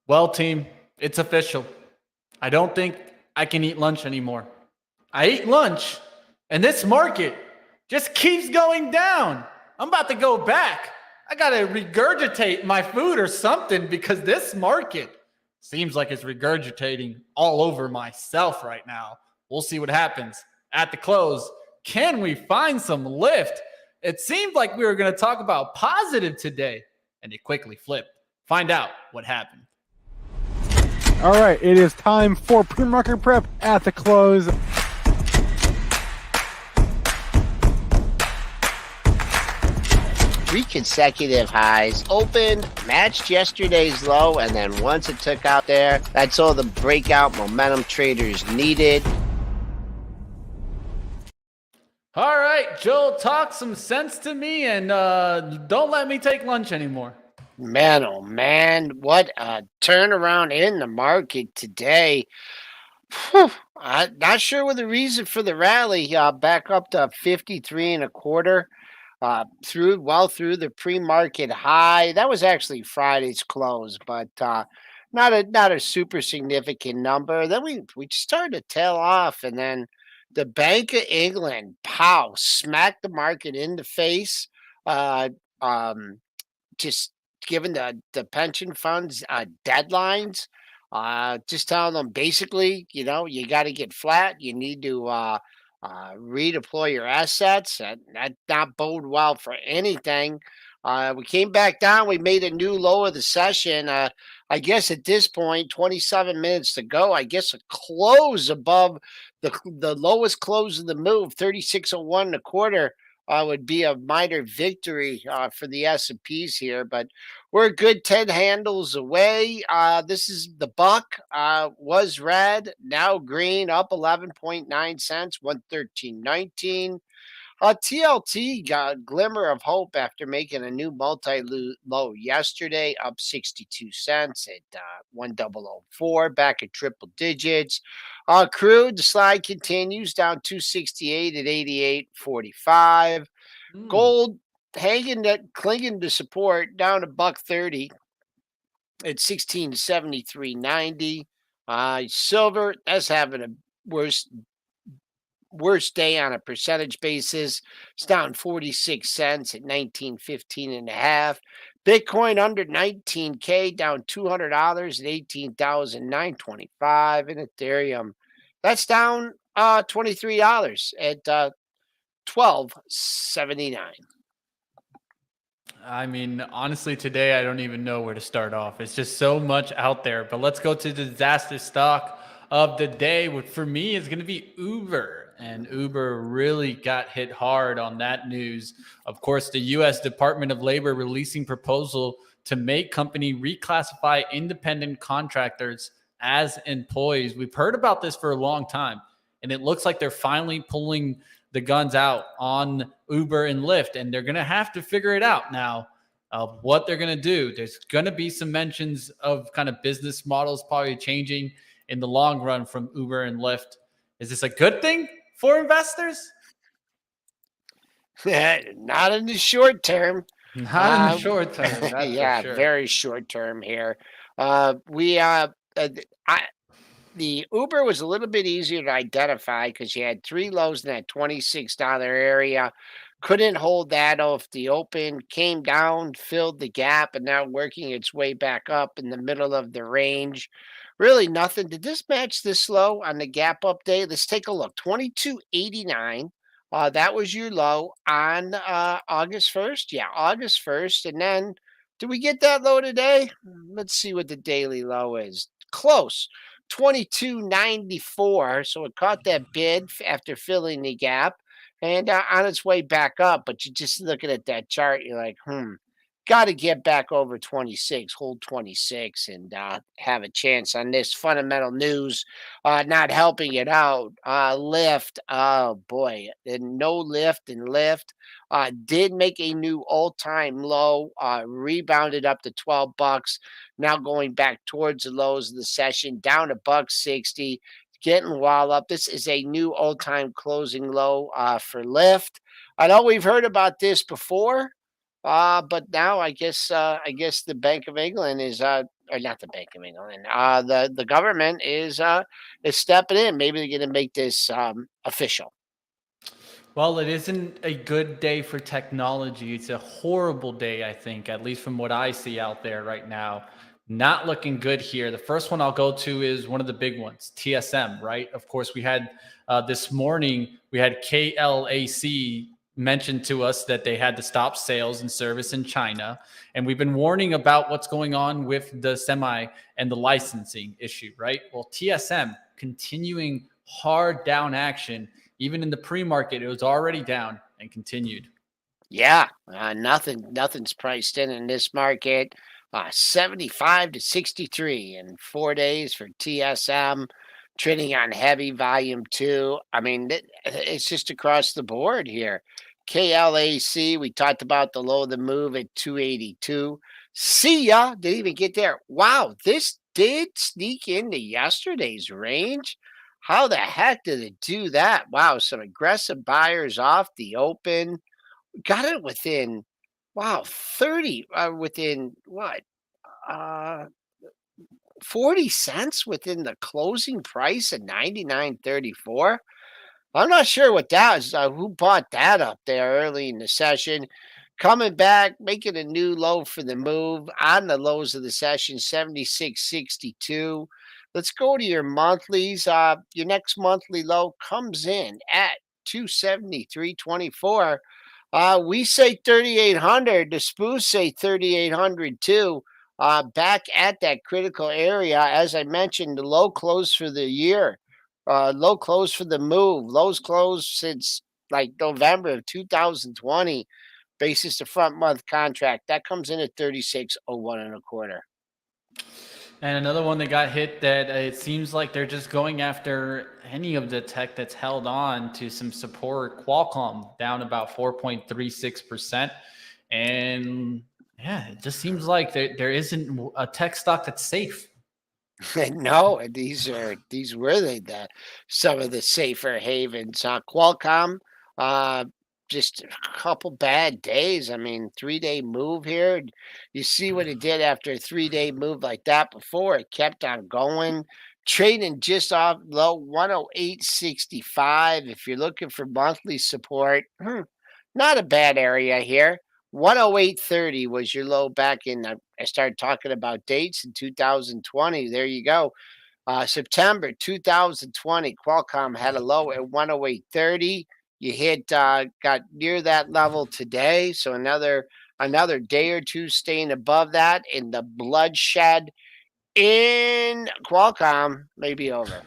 Well, team, it's official. I don't think I can eat lunch anymore. I ate lunch, and this market just keeps going down. I'm about to go back. I got to regurgitate my food or something because this market seems like it's regurgitating all over myself right now. We'll see what happens at the close. Can we find some lift? It seemed like we were going to talk about positive today, and it quickly flipped. Find out what happened. All right, it is time for pre-market prep at the close. Three consecutive highs, opened, matched yesterday's low, and then once it took out there, that's all the breakout momentum traders needed. All right, Joel, talk some sense to me and don't let me take lunch anymore. Man, oh man, what a turnaround in the market today. Whew, I'm not sure what the reason for the rally. Back up to 53 and a quarter. Through the pre-market high. That was actually Friday's close, but not a super significant number. Then we started to tail off, and then the Bank of England, pow, smacked the market in the face. Uh, just giving the pension funds deadlines. Just telling them basically, you got to get flat. You need to redeploy your assets. That not bode well for anything. We came back down. We made a new low of the session. I guess at this point, 27 minutes to go. I guess a close above the lowest close of the move, 36.01 and a quarter. Would be a minor victory for the S&Ps here, but we're a good 10 handles away. This is the buck, was red, now green, up 11.9 cents, 113.19. TLT got a glimmer of hope after making a new multi-low yesterday, up 62 cents at 1004, back at triple digits. Crude, the slide continues down 268 at 88.45. Gold clinging to support down a $1.30 at 1673.90. Silver, that's having a worst day on a percentage basis. It's down 46 cents at 1915 and a half. Bitcoin under 19K, down $200 at 18,925. And Ethereum, that's down $23 at 12.79. I mean, honestly, today I don't even know where to start off. It's just so much out there. But let's go to the disaster stock of the day, which for me is going to be Uber. And Uber really got hit hard on that news. Of course, the U.S. Department of Labor releasing proposal to make company reclassify independent contractors as employees. We've heard about this for a long time, and it looks like they're finally pulling the guns out on Uber and Lyft, and they're going to have to figure it out now of what they're going to do. There's going to be some mentions of kind of business models probably changing in the long run from Uber and Lyft. Is this a good thing for investors? Not in the short term. Not in the short term. That's yeah, for sure. Very short term here. The Uber was a little bit easier to identify because you had three lows in that $26 area. Couldn't hold that off the open, came down, filled the gap, and now working its way back up in the middle of the range. Really nothing. Did this match this low on the gap update? Let's take a look. 22.89. That was your low on August 1st. Yeah, August 1st. And then did we get that low today? Let's see what the daily low is. Close. 22.94. So it caught that bid after filling the gap and on its way back up. But you're just looking at that chart. You're like, got to get back over 26, hold 26, and have a chance on this fundamental news not helping it out. Lyft, oh boy, and no lift and Lyft did make a new all-time low, rebounded up to $12, now going back towards the lows of the session, down to $1.60, getting walloped. This is a new all-time closing low for Lyft. I know we've heard about this before. But now I guess the Bank of England is or not the Bank of England, the government is stepping in. Maybe they're going to make this official. Well, it isn't a good day for technology. It's a horrible day, I think, at least from what I see out there right now. Not looking good here. The first one I'll go to is one of the big ones, TSM, right? Of course, we had this morning, we had KLAC mentioned to us that they had to stop sales and service in China. And we've been warning about what's going on with the semi and the licensing issue, right? Well, TSM continuing hard down action. Even in the pre-market, it was already down and continued. Yeah, nothing's priced in this market. 75 to 63 in 4 days for TSM, trading on heavy volume too. I mean, it's just across the board here. KLAC, we talked about the low of the move at 282. See ya, didn't even get there. Wow, this did sneak into yesterday's range. How the heck did it do that? Wow, some aggressive buyers off the open. Got it within, wow, 30, within what? Uh, 40 cents within the closing price at 99.34. I'm not sure what that is. Who bought that up there early in the session? Coming back, making a new low for the move on the lows of the session, 76.62. Let's go to your monthlies. Your next monthly low comes in at 273.24. We say 3,800. The spoofs say 3,800 too. Back at that critical area, as I mentioned, the low close for the year, low close for the move, lows closed since like November of 2020. Basis to front month contract that comes in at 36.01 and a quarter. And another one that got hit that it seems like they're just going after any of the tech that's held on to some support. Qualcomm down about 4.36%. And yeah, it just seems like there isn't a tech stock that's safe. No, these were some of the safer havens. Qualcomm, just a couple bad days. I mean, 3-day move here. You see what it did after a 3-day move like that before. It kept on going, trading just off low 108.65. If you're looking for monthly support, not a bad area here. 108.30 was your low back in. I started talking about dates in 2020. There you go. September 2020, Qualcomm had a low at 108.30. You hit, got near that level today. So another day or two staying above that, and the bloodshed in Qualcomm may be over.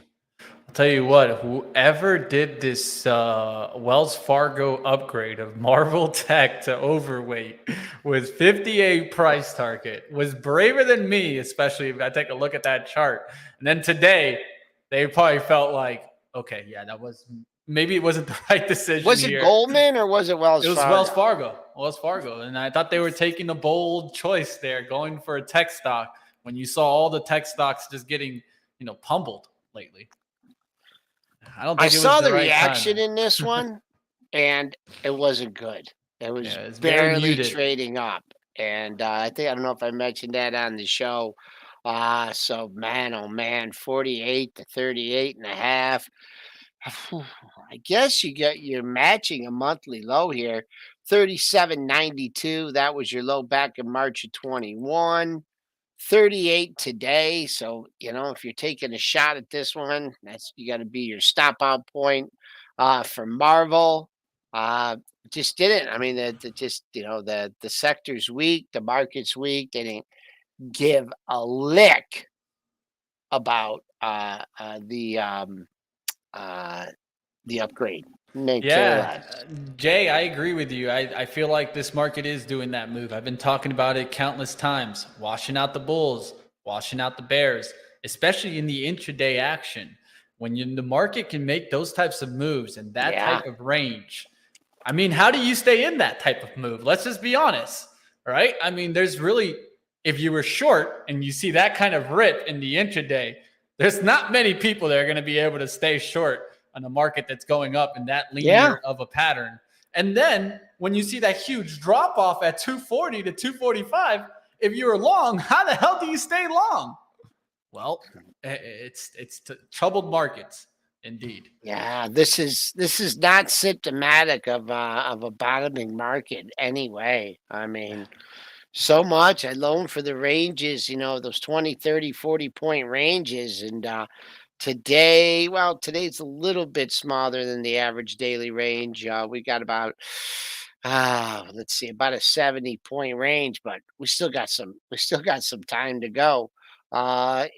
I'll tell you what, whoever did this Wells Fargo upgrade of Marvel Tech to overweight with 58 price target was braver than me, especially if I take a look at that chart. And then today, they probably felt like, okay, yeah, maybe it wasn't the right decision. Was it Goldman or was it Wells Fargo? It was Wells Fargo. And I thought they were taking a bold choice there, going for a tech stock when you saw all the tech stocks just getting, pummeled lately. I saw the reaction in this one, and it wasn't good. It was barely trading up. And I don't know if I mentioned that on the show. So man, oh man, 48 to 38 and a half. I guess you're matching a monthly low here, 37.92. That was your low back in March of 21. 38 today. So, if you're taking a shot at this one, you got to be your stop out point. For Marvel, just didn't. I mean, the sector's weak, the market's weak. They didn't give a lick about the upgrade. Jay, I agree with you. I feel like this market is doing that move. I've been talking about it countless times, washing out the bulls, washing out the bears, especially in the intraday action. When the market can make those types of moves and that type of range, I mean, how do you stay in that type of move? Let's just be honest, right? I mean, there's really, if you were short and you see that kind of rip in the intraday, there's not many people that are going to be able to stay short on a market that's going up in that linear of a pattern. And then when you see that huge drop off at 240 to 245, if you were long, how the hell do you stay long? Well, it's troubled markets indeed. Yeah, this is not symptomatic of a bottoming market anyway. I mean, so much I loan for the ranges, those 20, 30, 40 point ranges. And today, well, today's a little bit smaller than the average daily range. We got about let's see, about a 70 point range, but we still got some time to go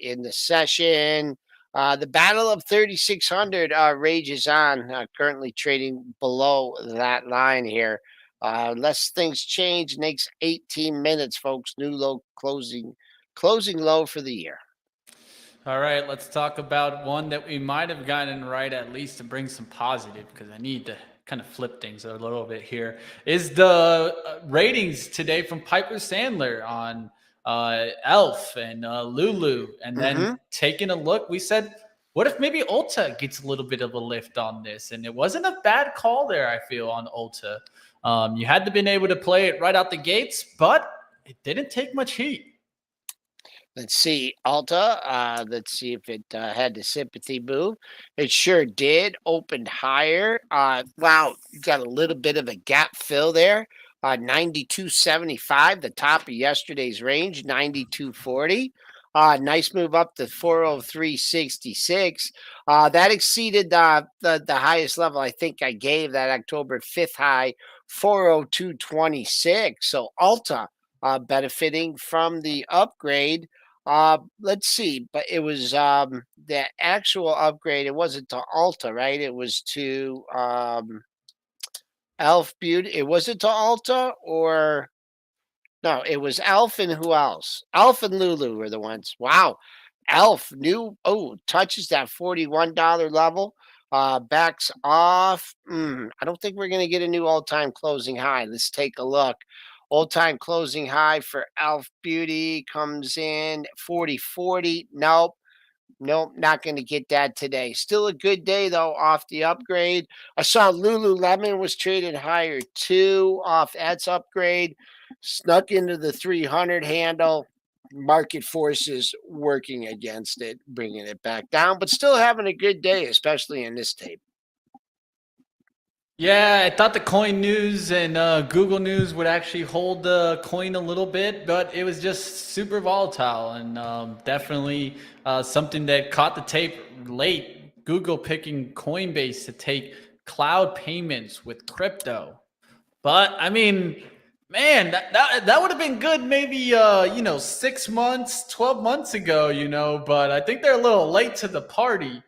in the session. The battle of 3600 rages on, currently trading below that line here. Unless things change, next 18 minutes, folks. New low closing low for the year. All right, let's talk about one that we might have gotten right, at least to bring some positive, because I need to kind of flip things a little bit here. Is the ratings today from Piper Sandler on Elf and Lulu. And then taking a look, we said, what if maybe Ulta gets a little bit of a lift on this? And it wasn't a bad call there, I feel, on Ulta. You had to been able to play it right out the gates, but it didn't take much heat. Let's see, Alta. Let's see if it had the sympathy move. It sure did. Opened higher. Wow, got a little bit of a gap fill there. 92.75, the top of yesterday's range, 92.40. Nice move up to 403.66. That exceeded the highest level I think I gave, that October 5th high, 402.26. So Alta benefiting from the upgrade. Let's see, but it was the actual upgrade. It wasn't to Alta, right? It was to Elf Beauty. It wasn't to Alta, or no, it was Elf and who else? Elf and Lulu were the ones. Wow. Elf touches that $41 level. Backs off. I don't think we're going to get a new all-time closing high. Let's take a look. All-time closing high for Elf Beauty comes in 40.40. Nope, not going to get that today. Still a good day, though, off the upgrade. I saw Lululemon was traded higher, too, off that's upgrade. Snuck into the 300 handle. Market forces working against it, bringing it back down, but still having a good day, especially in this tape. Yeah, I thought the coin news and Google news would actually hold the coin a little bit, but it was just super volatile and definitely something that caught the tape late. Google picking Coinbase to take cloud payments with crypto. But I mean, man, that would have been good maybe 6 months, 12 months ago, but I think they're a little late to the party.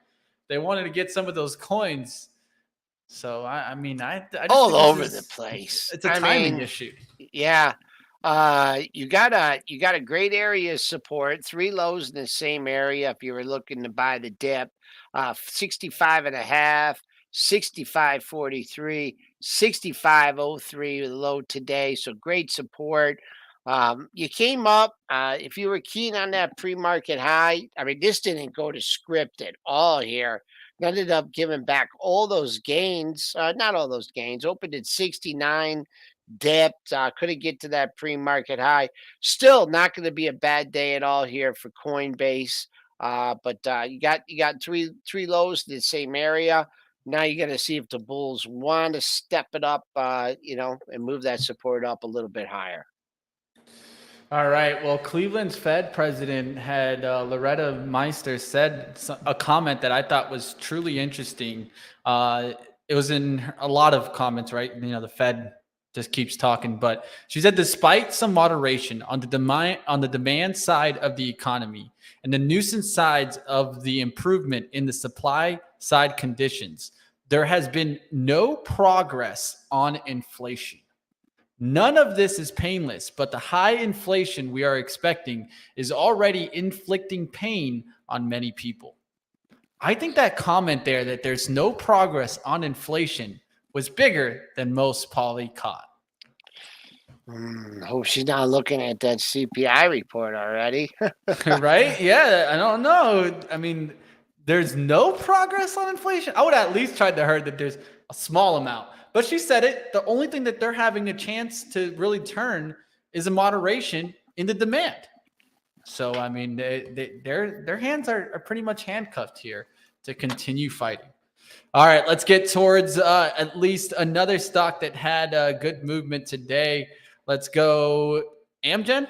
They wanted to get some of those coins. So I just all think over the place. It's a timing issue. Yeah. You got a great area of support, 3 lows in the same area if you were looking to buy the dip. 65.5, 65.43, 65.03 with a low today. So great support. You came up, if you were keen on that pre-market high, I mean, this didn't go to script at all here. Ended up giving back all those gains, not all those gains, opened at 69, dipped, couldn't get to that pre-market high. Still not going to be a bad day at all here for Coinbase. But you got three lows in the same area. Now you got to see if the bulls want to step it up, and move that support up a little bit higher. All right. Well, Cleveland's Fed president had Loretta Meister said a comment that I thought was truly interesting. It was in a lot of comments, right? The Fed just keeps talking, but she said, despite some moderation on the demand side of the economy and the nuisance sides of the improvement in the supply side conditions, there has been no progress on inflation. None of this is painless, but the high inflation we are expecting is already inflicting pain on many people. I think that comment there, that there's no progress on inflation, was bigger than most Polly caught. Hope she's not looking at that CPI report already. Right? Yeah, I don't know. I mean, there's no progress on inflation. I would at least try to hear that there's a small amount. But she said it. The only thing that they're having a chance to really turn is a moderation in the demand. So, I mean, their hands are pretty much handcuffed here to continue fighting. All right, let's get towards at least another stock that had good movement today. Let's go Amgen.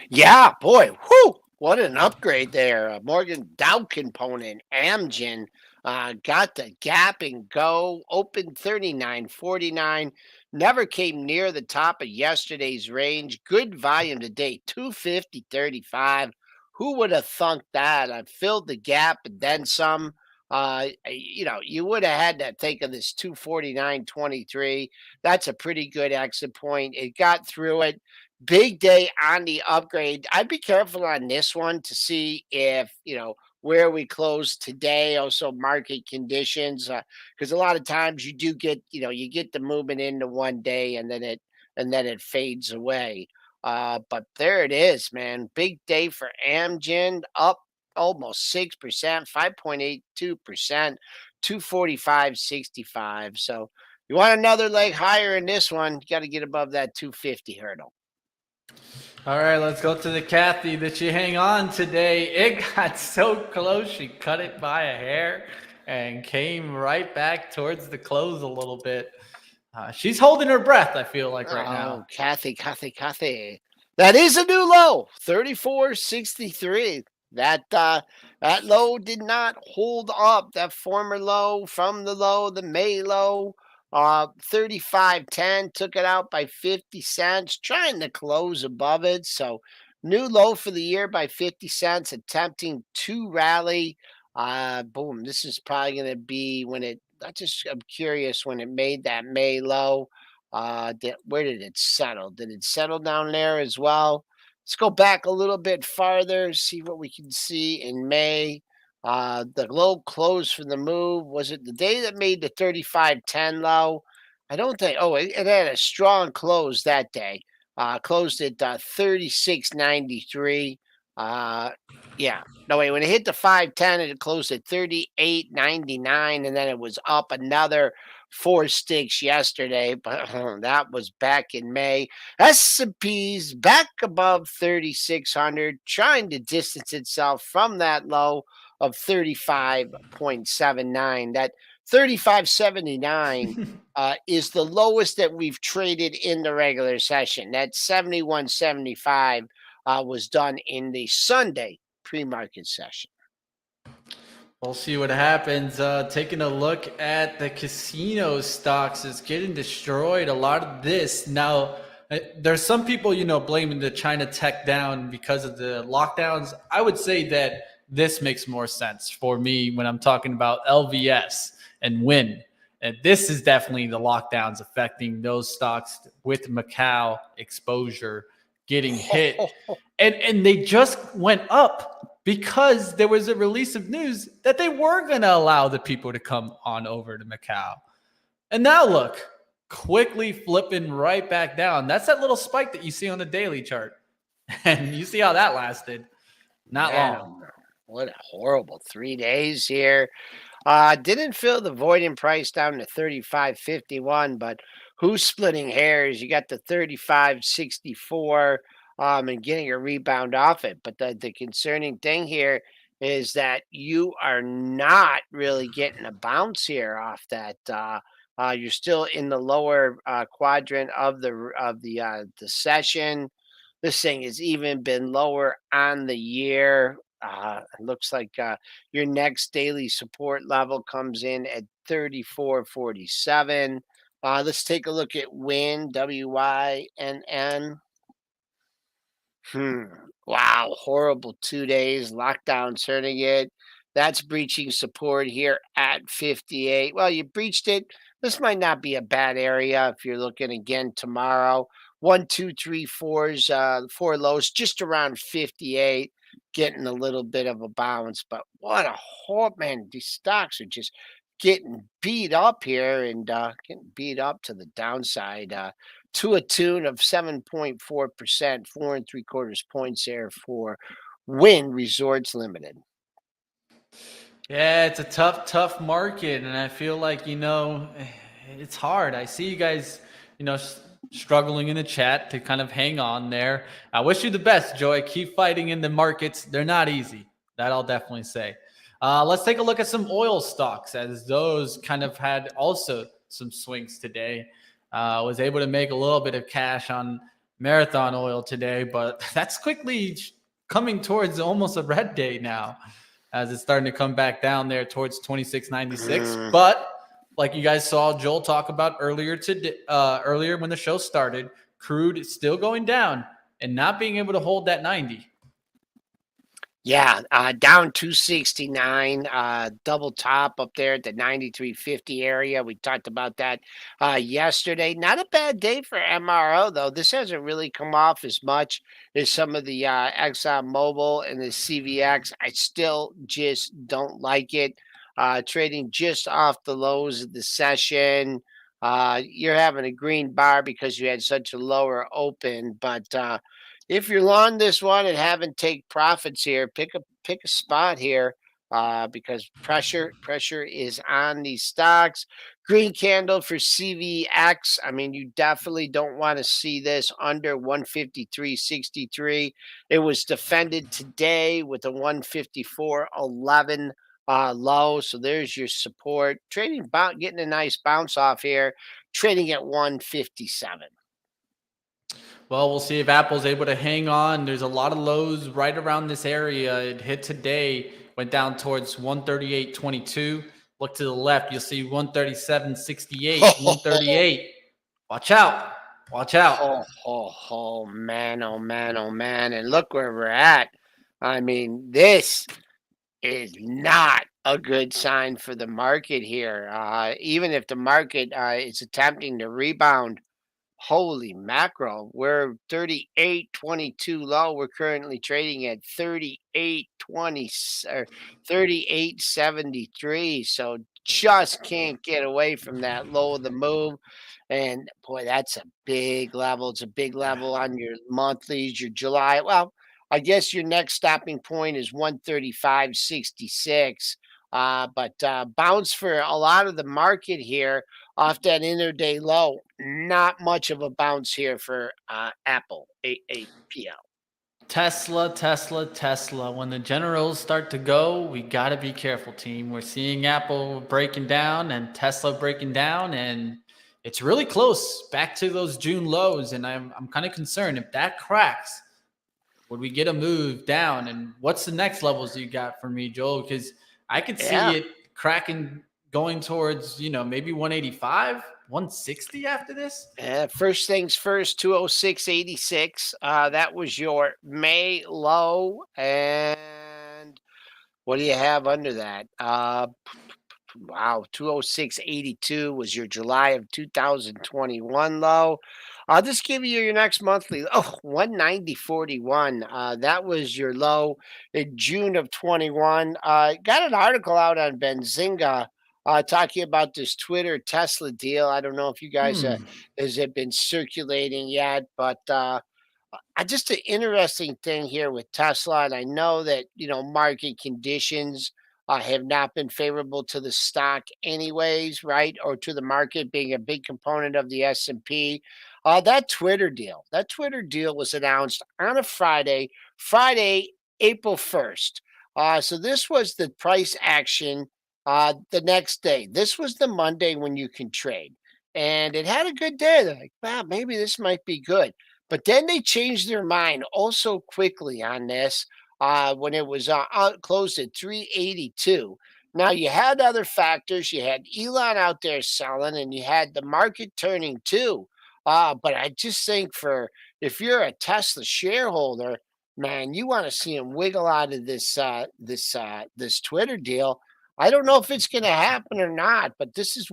Yeah, boy, whoo, what an upgrade there. Morgan Dow component, Amgen, got the gap and go, opened 39.49, never came near the top of yesterday's range. Good volume today, 250.35. Who would have thunk that? I filled the gap and then some. You would have had to think of this 249.23. That's a pretty good exit point. It got through it. Big day on the upgrade. I'd be careful on this one to see if, where we close today, also market conditions, because a lot of times you do get, you get the movement into one day and then it fades away. But there it is, man. Big day for Amgen, up almost 6%, 5.82%, 245.65. So you want another leg higher in this one, you got to get above that 250 hurdle. All right, let's go to the Kathy. Did she hang on today? It got so close, she cut it by a hair and came right back towards the close a little bit. She's holding her breath, I feel like, right now. Kathy. That is a new low, 34.63. That low did not hold up. That former low from the low, the May low, 35.10, took it out by 50 cents, trying to close above it. So new low for the year by 50 cents, attempting to rally. Boom. This is probably going to be when I'm curious when it made that May low. Where did it settle? Did it settle down there as well? Let's go back a little bit farther, see what we can see in May. The low close for the move. Was it the day that made the 35.10 low? I don't think. Oh, it had a strong close that day. Closed at 36.93. Yeah. No, wait. When it hit the 510, it closed at 38.99, and then it was up another 4 sticks yesterday, but that was back in May. S&P's back above 3,600, trying to distance itself from that low of 35.79. That 35.79 is the lowest that we've traded in the regular session. That 71.75 was done in the Sunday pre-market session. We'll see what happens. Taking a look at the casino stocks, it's getting destroyed. A lot of this now. There's some people, blaming the China tech down because of the lockdowns. I would say that this makes more sense for me when I'm talking about LVS and Win. And this is definitely the lockdowns affecting those stocks with Macau exposure getting hit. And they just went up because there was a release of news that they were going to allow the people to come on over to Macau. And now look, quickly flipping right back down. That's that little spike that you see on the daily chart. And you see how that lasted. Not long. What a horrible 3 days here. Didn't fill the void in price down to 35.51, but who's splitting hairs? You got the 35.64 and getting a rebound off it. But the concerning thing here is that you are not really getting a bounce here off that. You're still in the lower quadrant of the session. This thing has even been lower on the year. It looks like your next daily support level comes in at 34.47. Let's take a look at WYNN, WYNN. Wow, horrible 2 days. Lockdown turning it. That's breaching support here at 58. Well, you breached it. This might not be a bad area if you're looking again tomorrow. 1, 2, 3, 4's, 4 lows, just around 58, getting a little bit of a bounce. But what a man! These stocks are just getting beat up here and getting beat up to the downside. To a tune of 7.4%, 4.75 points there for Wynn Resorts Limited. Yeah, it's a tough market. And I feel like, it's hard. I see you guys, struggling in the chat to kind of hang on there. I wish you the best, Joy. Keep fighting in the markets. They're not easy. That I'll definitely say. Let's take a look at some oil stocks, as those kind of had also some swings today. Was able to make a little bit of cash on Marathon Oil today, but that's quickly coming towards almost a red day now, as it's starting to come back down there towards 26.96. But like you guys saw Joel talk about earlier when the show started, crude is still going down and not being able to hold that 90. Yeah, down 269, double top up there at the 93.50 area. We talked about that yesterday. Not a bad day for MRO, though. This hasn't really come off as much as some of the Exxon Mobil and the CVX. I still just don't like it. Trading just off the lows of the session. You're having a green bar because you had such a lower open, but if you're long this one and haven't take profits here, pick a spot here because pressure is on these stocks. Green candle for CVX. I mean, you definitely don't want to see this under 153.63. It was defended today with a 154.11 low. So there's your support. Trading about getting a nice bounce off here. Trading at 157. Well, we'll see if Apple's able to hang on. There's a lot of lows right around this area. It hit today, went down towards 138.22. Look to the left, you'll see 137.68, 138. Watch out. Watch out. Oh, man, oh, man, oh, man. And look where we're at. I mean, this is not a good sign for the market here. Even if the market is attempting to rebound, holy mackerel, we're 38.22 low. We're currently trading at 38.20 or 38.73. So just can't get away from that low of the move. And boy, that's a big level. It's a big level on your monthlies, your July. Well, I guess your next stopping point is 135.66. But bounce for a lot of the market here off that intraday low. Not much of a bounce here for Apple, AAPL. Tesla. When the generals start to go, we got to be careful, team. We're seeing Apple breaking down and Tesla breaking down, and it's really close back to those June lows. And I'm kind of concerned if that cracks, would we get a move down? And what's the next levels you got for me, Joel? Because I could see it cracking going towards, maybe 185, 160 after this. First things first, 206.86. That was your May low. And what do you have under that? Wow, 206.82 was your July of 2021 low. I'll just give you your next monthly. Oh, 190.41. That was your low in June of 21. Got an article out on Benzinga talking about this Twitter Tesla deal. I don't know if you guys has it been circulating yet, but just an interesting thing here with Tesla, and I know that market conditions have not been favorable to the stock, anyways, right? Or to the market being a big component of the S&P. That Twitter deal was announced on a Friday, April 1st. So this was the price action the next day. This was the Monday when you can trade, and it had a good day. They're like, wow, maybe this might be good. But then they changed their mind also quickly on this when it was closed at 382. Now, you had other factors. You had Elon out there selling, and you had the market turning too. But I just think if you're a Tesla shareholder, man, you want to see him wiggle out of this Twitter deal. I don't know if it's going to happen or not, but this has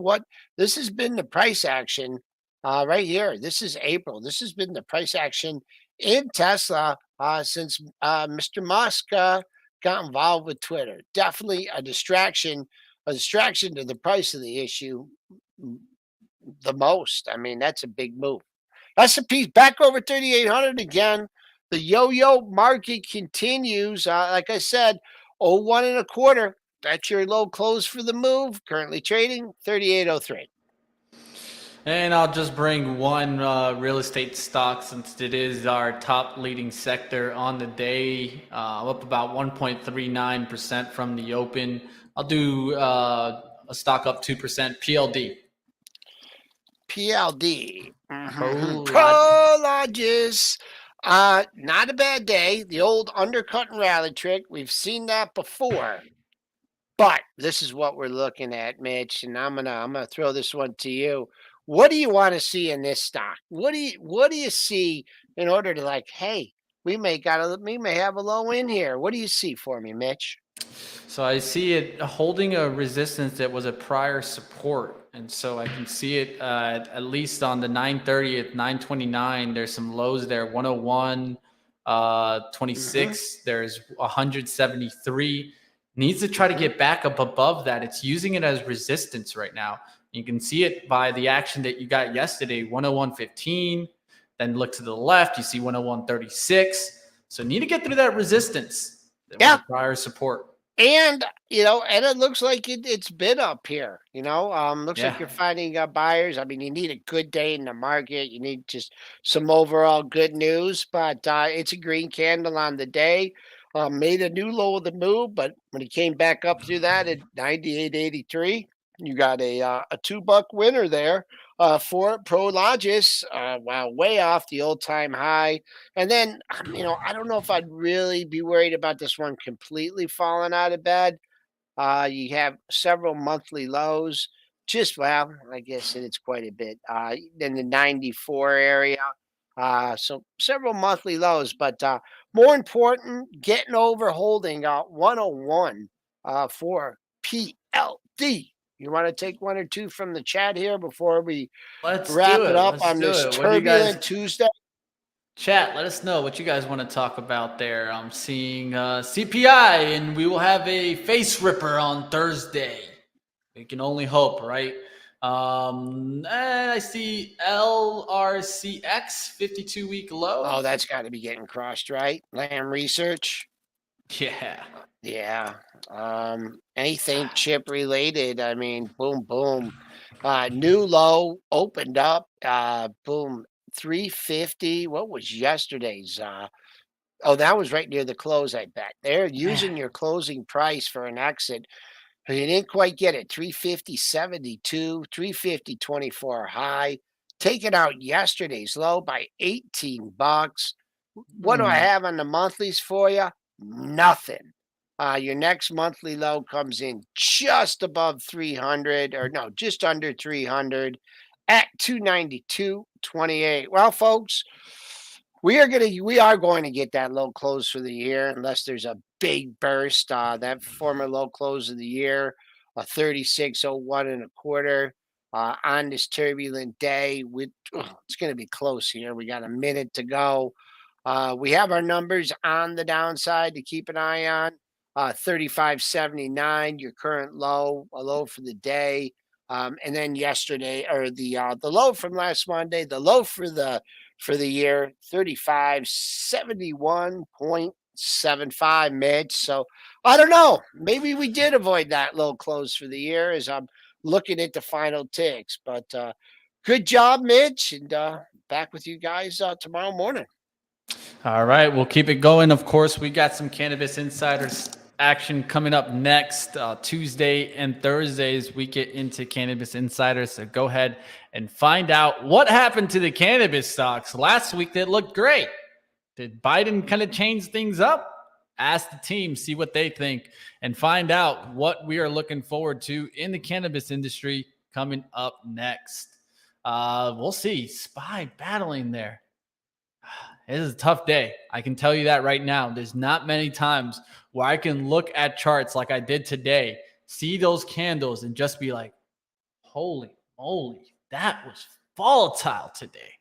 been the price action right here. This is April. This has been the price action in Tesla since Mr. Musk got involved with Twitter. Definitely a distraction to the price of the issue the most. I mean, that's a big move. S&P's back over 3,800 again. The yo-yo market continues. Like I said, 01 and a quarter. That's your low close for the move. Currently trading 38.03. And I'll just bring one real estate stock since it is our top leading sector on the day. Up about 1.39% from the open. I'll do a stock up 2%, PLD. PLD. Prologis. Prologis. Not a bad day. The old undercut and rally trick. We've seen that before. But this is what we're looking at, Mitch, and I'm gonna throw this one to you. What do you want to see in this stock? What do you see in order to like, hey, we may have a low in here. What do you see for me, Mitch? So I see it holding a resistance that was a prior support. And so I can see it at least on the 930th, 929. There's some lows there, 101, 26. There's 173. Needs to try to get back up above that. It's using it as resistance right now. You can see it by the action that you got yesterday, 101.15. Then look to the left, you see 101.36. So need to get through that resistance. That was a prior support. And and it looks like it's been up here. Looks like you're finding buyers. I mean, you need a good day in the market. You need just some overall good news. But it's a green candle on the day. Made a new low of the move, but when he came back up through that at 98.83, you got a $2 winner there for Prologis. Wow, way off the old time high. And then, I don't know if I'd really be worried about this one completely falling out of bed. You have several monthly lows. Well, I guess it's quite a bit in the 94 area. So several monthly lows, but more important, getting over holding 101 for PLD. You want to take one or two from the chat here before we wrap it up on this turbulent Tuesday? Chat, let us know what you guys want to talk about there. I'm seeing CPI, and we will have a face ripper on Thursday. We can only hope, right? And I see LRCX 52-week low. Oh, that's got to be getting crossed, right? Lamb Research. Yeah. Yeah. Anything chip related. I mean, boom, boom. New low opened up. Boom, 350. What was yesterday's? Oh, that was right near the close, I bet. They're using your closing price for an exit. But you didn't quite get it. 350.72, 350.24 high. Taken out yesterday's low by $18. What do I have on the monthlies for you? Nothing. Your next monthly low comes in just above 300, or no, just under 300 at 292.28. Well, folks, we are going to get that low close for the year unless there's a big burst. That former low close of the year, a 36.01 and a quarter. On this turbulent day, it's going to be close here. We got a minute to go. We have our numbers on the downside to keep an eye on. 35.79, your current low, a low for the day. And then yesterday, or the low from last Monday, the low for the year, 35.71.75, Mitch. So I don't know. Maybe we did avoid that low close for the year as I'm looking at the final ticks. But good job, Mitch, and back with you guys tomorrow morning. All right, we'll keep it going. Of course, we got some Cannabis Insiders action coming up next Tuesday and Thursdays. We get into Cannabis Insiders, so go ahead and find out what happened to the cannabis stocks last week that looked great. Did Biden kind of change things up? Ask the team, see what they think, and find out what we are looking forward to in the cannabis industry coming up next. We'll see. SPY battling there. It is a tough day. I can tell you that right now. There's not many times where I can look at charts like I did today, see those candles, and just be like, holy moly, that was volatile today.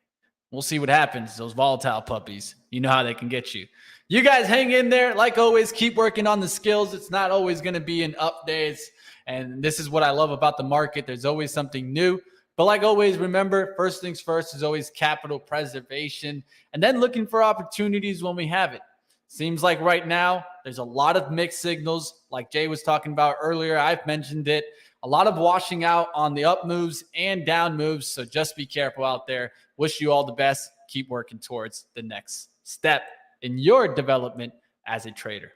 We'll see what happens. Those volatile puppies, you know how they can get you. You guys hang in there. Like always, keep working on the skills. It's not always going to be an updates. And this is what I love about the market. There's always something new. But like always, remember, first things first is always capital preservation and then looking for opportunities when we have it. Seems like right now, There's a lot of mixed signals, like Jay was talking about earlier. I've mentioned it. A lot of washing out on the up moves and down moves. So just be careful out there. Wish you all the best. Keep working towards the next step in your development as a trader.